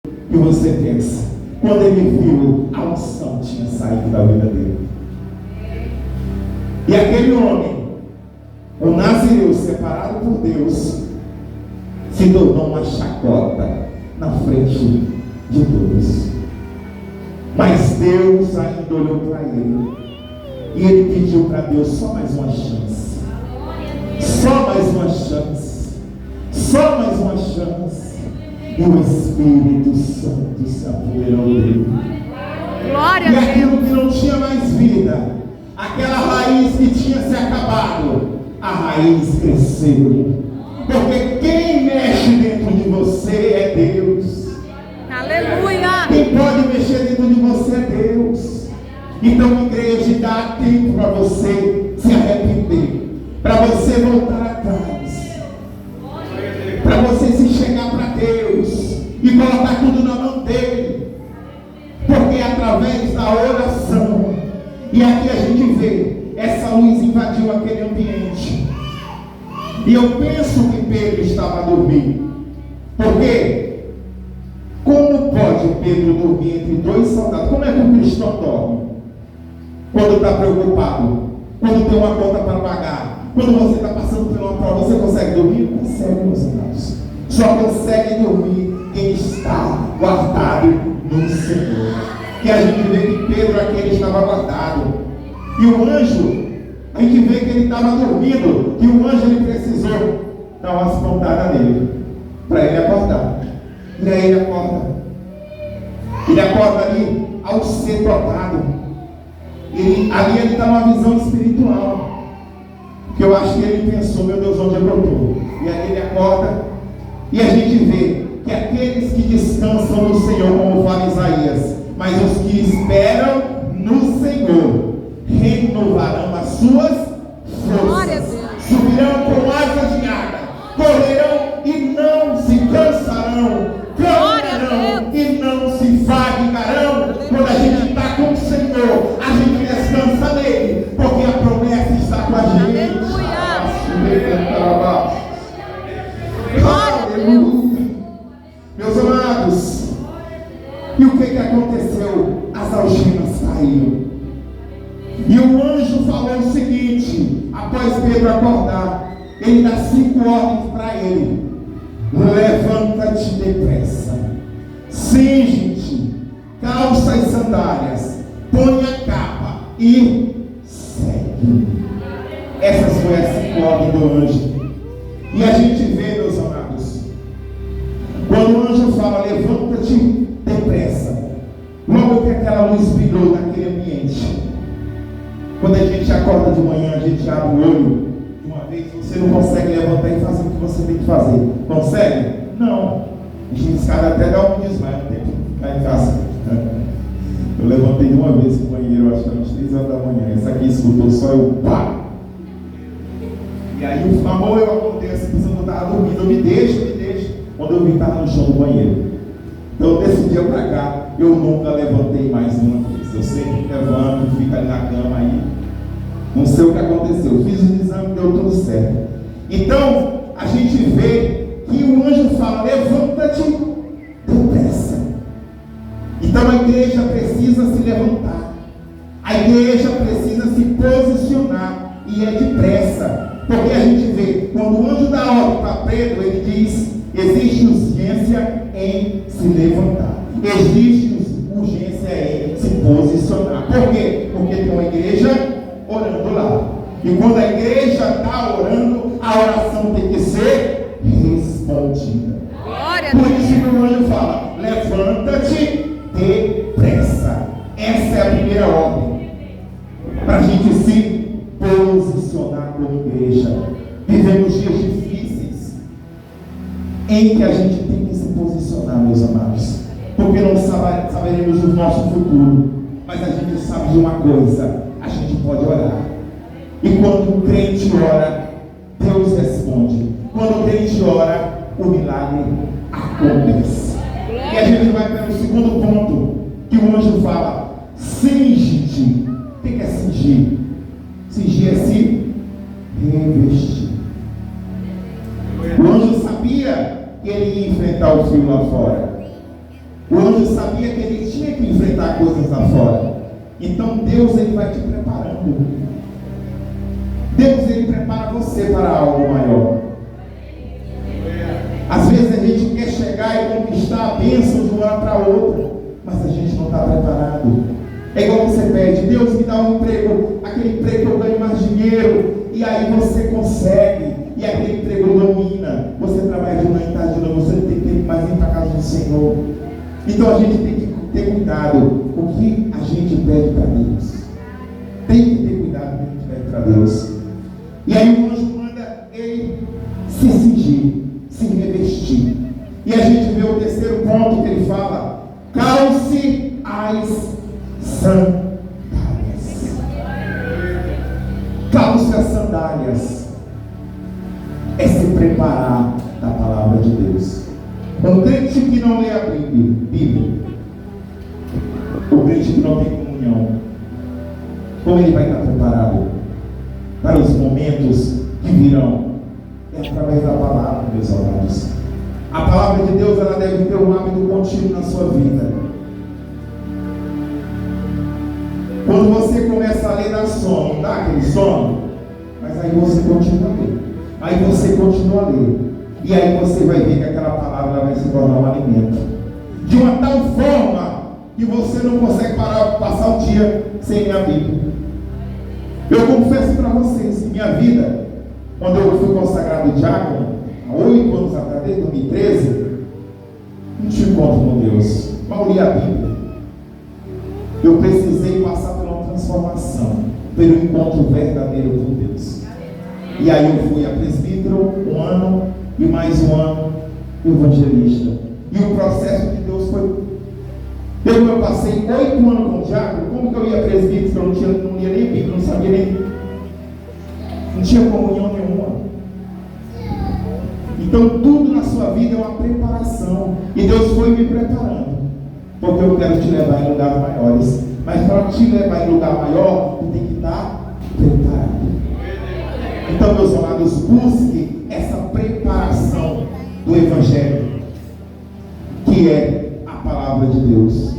que você pensa. Quando ele viu, a unção tinha saído da vida dele. E aquele homem, o nazireu separado por Deus, se tornou uma chacota na frente de todos. Mas Deus ainda olhou para ele e ele pediu para Deus só mais uma chance, só mais uma chance, só mais uma chance. E o Espírito Santo se apoderou dele. Glória E a Deus. aquilo que não tinha mais vida, aquela raiz que tinha se acabado, a raiz cresceu. Porque quem mexe dentro de você é Deus. Aleluia. Quem pode mexer dentro de você é Deus. Então, igreja, dá tempo para você se arrepender, para você voltar atrás, para você se chegar para Deus e colocar tudo na mão dele. Porque é através da oração, e aqui a gente vê, essa luz invadiu aquele ambiente. E eu penso que Pedro estava a dormir. Porque como pode Pedro dormir entre dois soldados? Como é que um cristão dorme? Quando está preocupado, quando tem uma conta para pagar, quando você está passando por uma prova, você consegue dormir? Não consegue, meus amados. Só consegue dormir quem está guardado no Senhor. Que a gente vê que Pedro aqui ele estava guardado. E o anjo, a gente vê que ele estava dormindo, que o anjo ele precisou dar umas pontadas nele, para ele acordar. E aí ele acorda. Ele acorda ali ao ser tocado. Ali ele está numa visão espiritual. Que eu acho que ele pensou, meu Deus, onde é que eu estou? E aí ele acorda. E a gente vê que aqueles que descansam no Senhor, como fala Isaías, mas os que esperam no Senhor renovarão as suas forças, subirão com asas de águia, correrão e não se cansarão, caminharão e não se fadigarão. Quando a gente está com o Senhor, a gente descansa nele, porque a promessa está com a gente. Aleluia. Meus amados, e o que aconteceu? As algemas caíram. E o anjo falou o seguinte, após Pedro acordar, ele dá 5 ordens para ele: levanta-te depressa, cinge-te, calça as sandálias, põe a capa e segue. Essas foram as 5 ordens do anjo. E a gente vê, meus amados, quando o anjo fala levanta-te depressa, logo que aquela luz brilhou naquele ambiente. Quando a gente acorda de manhã, a gente abre o olho de uma vez, você não consegue levantar e fazer o que você tem que fazer. Consegue? Não. A gente sabe até dar um desmaio, não tem que ficar em casa. Eu levantei de uma vez no banheiro, acho que era uns 3 horas da manhã. Essa aqui escutou só eu, pá! E aí o amor, eu acordei assim, pensando que eu estava dormindo, eu me deixo. Quando eu vi, estava no chão do banheiro. Então desse dia para cá, eu nunca levantei mais uma vez. Eu sempre levanto, fico ali na cama aí. Não sei o que aconteceu. Fiz o exame, deu tudo certo. Então, a gente vê que o anjo fala, levanta-te depressa. Então a igreja precisa se levantar. A igreja precisa se posicionar. E é depressa. Porque a gente vê, quando o anjo dá ordem para Pedro, ele diz, existe urgência em se levantar. Existe urgência em se posicionar. Por quê? Porque tem uma igreja orando lá. E quando a igreja está orando, a oração tem que ser respondida. Por isso que o anjo fala, levanta-te depressa. Essa é a primeira ordem. Para a gente se posicionar como igreja. Vivemos dias difíceis em que a gente tem que se posicionar, meus amados, porque não saberemos o nosso futuro, mas a gente sabe de uma coisa: a gente pode orar, e quando o crente ora, Deus responde. Quando o crente ora, o milagre acontece. E a gente vai para o segundo ponto, que o anjo fala, cinge-te. O que é cingir? Cingir é se revestir. O anjo sabia que ele ia enfrentar o frio lá fora. anjo sabia que ele tinha que enfrentar coisas lá fora. Então Deus, ele vai te preparando. Deus, ele prepara você para algo maior. Às vezes a gente quer chegar e conquistar a bênção de uma hora para outra, mas a gente não está preparado. É igual você pede: Deus, me dá um emprego, aquele emprego que eu ganho mais dinheiro, e aí você consegue, e aquele emprego domina, você trabalha de manhã e tarde, você não tem tempo mais ir para a casa do Senhor. Então a gente tem que ter cuidado o que a gente pede para Deus. Tem que ter cuidado com o que a gente pede para Deus. E aí o anjo manda ele se cingir, se revestir. E a gente vê o terceiro ponto que ele fala: calce as sandálias. Calce as sandálias. É se preparar da palavra de Deus. Um crente que não lê a Bíblia, o crente que não tem comunhão, como ele vai estar preparado para os momentos que virão? É através da palavra, meus amados. A palavra de Deus, ela deve ter um hábito contínuo na sua vida. Quando você começa a ler, dá sono, não dá aquele sono? Mas aí você continua a ler. Aí você continua a ler. E aí você vai ver que aquela palavra vai se tornar um alimento. De uma tal forma que você não consegue passar o dia sem ler a Bíblia. Eu confesso para vocês, minha vida, quando eu fui consagrado diácono, há 8 anos atrás, desde 2013, não tive encontro com Deus, mas eu li a Bíblia. Eu precisei passar por uma transformação, pelo encontro verdadeiro com Deus. E aí eu fui a presbítero 1 ano, e mais 1 ano evangelista. E o processo de Deus foi... Eu passei 8 anos como diácono. Como que eu ia presbítero? Eu não lia nem Bíblia, não sabia nem... Não tinha comunhão nenhuma. Então tudo na sua vida é uma preparação. E Deus foi me preparando. Porque eu quero te levar em lugares maiores. Mas para te levar em lugar maior, tu tem que estar preparado. Então, meus amados, busque essa preparação do Evangelho, que é a palavra de Deus.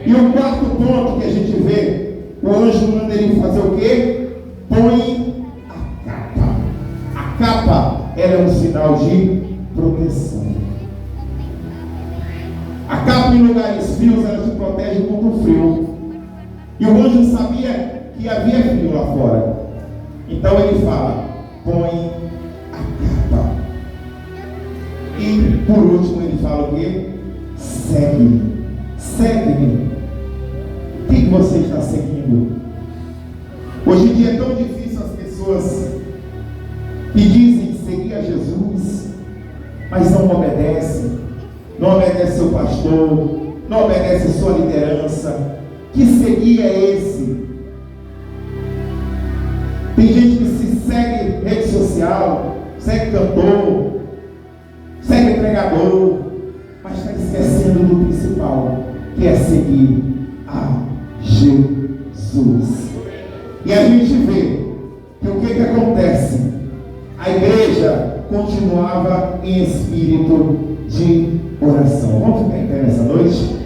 E o quarto ponto que a gente vê, o anjo manda ele fazer o quê? Põe a capa. A capa, ela é um sinal de proteção. A capa em lugares frios, ela te protege contra o frio. E o anjo sabia que havia frio lá fora. Então ele fala: põe a capa. E por último ele fala o quê? Segue-me. Segue-me. O que você está seguindo? Hoje em dia é tão difícil as pessoas que dizem seguir a Jesus, mas não obedecem. Não obedece seu pastor, não obedece sua liderança. Que seguir é esse? Tem gente que se segue rede social, segue cantor, segue pregador, mas está esquecendo do principal, que é seguir a Jesus. E a gente vê que o que acontece? A igreja continuava em espírito de oração. Vamos ficar em pé nessa noite?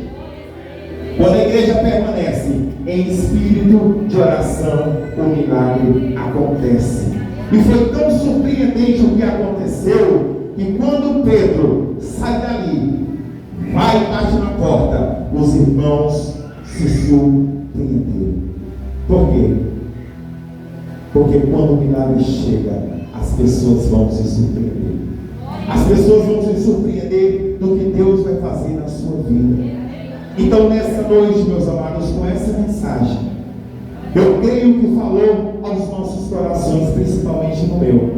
Quando a igreja permanece em espírito de oração, o milagre acontece. E foi tão surpreendente o que aconteceu, que quando Pedro sai dali, vai e bate na porta, os irmãos se surpreenderam. Por quê? Porque quando o milagre chega, as pessoas vão se surpreender. As pessoas vão se surpreender do que Deus vai fazer na sua vida. Então nessa noite, meus amados, com essa mensagem, eu creio que falou aos nossos corações, principalmente no meu.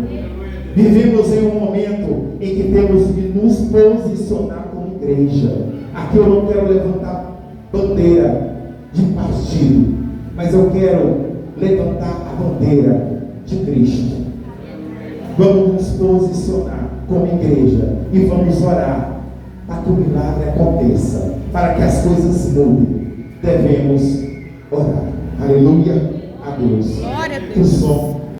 Vivemos em um momento em que temos que nos posicionar como igreja. Aqui eu não quero levantar bandeira de partido, mas eu quero levantar a bandeira de Cristo. Vamos nos posicionar como igreja e vamos orar para que o milagre aconteça, para que as coisas mudem. Devemos orar. Aleluia a Deus. Glória a Deus. Que o som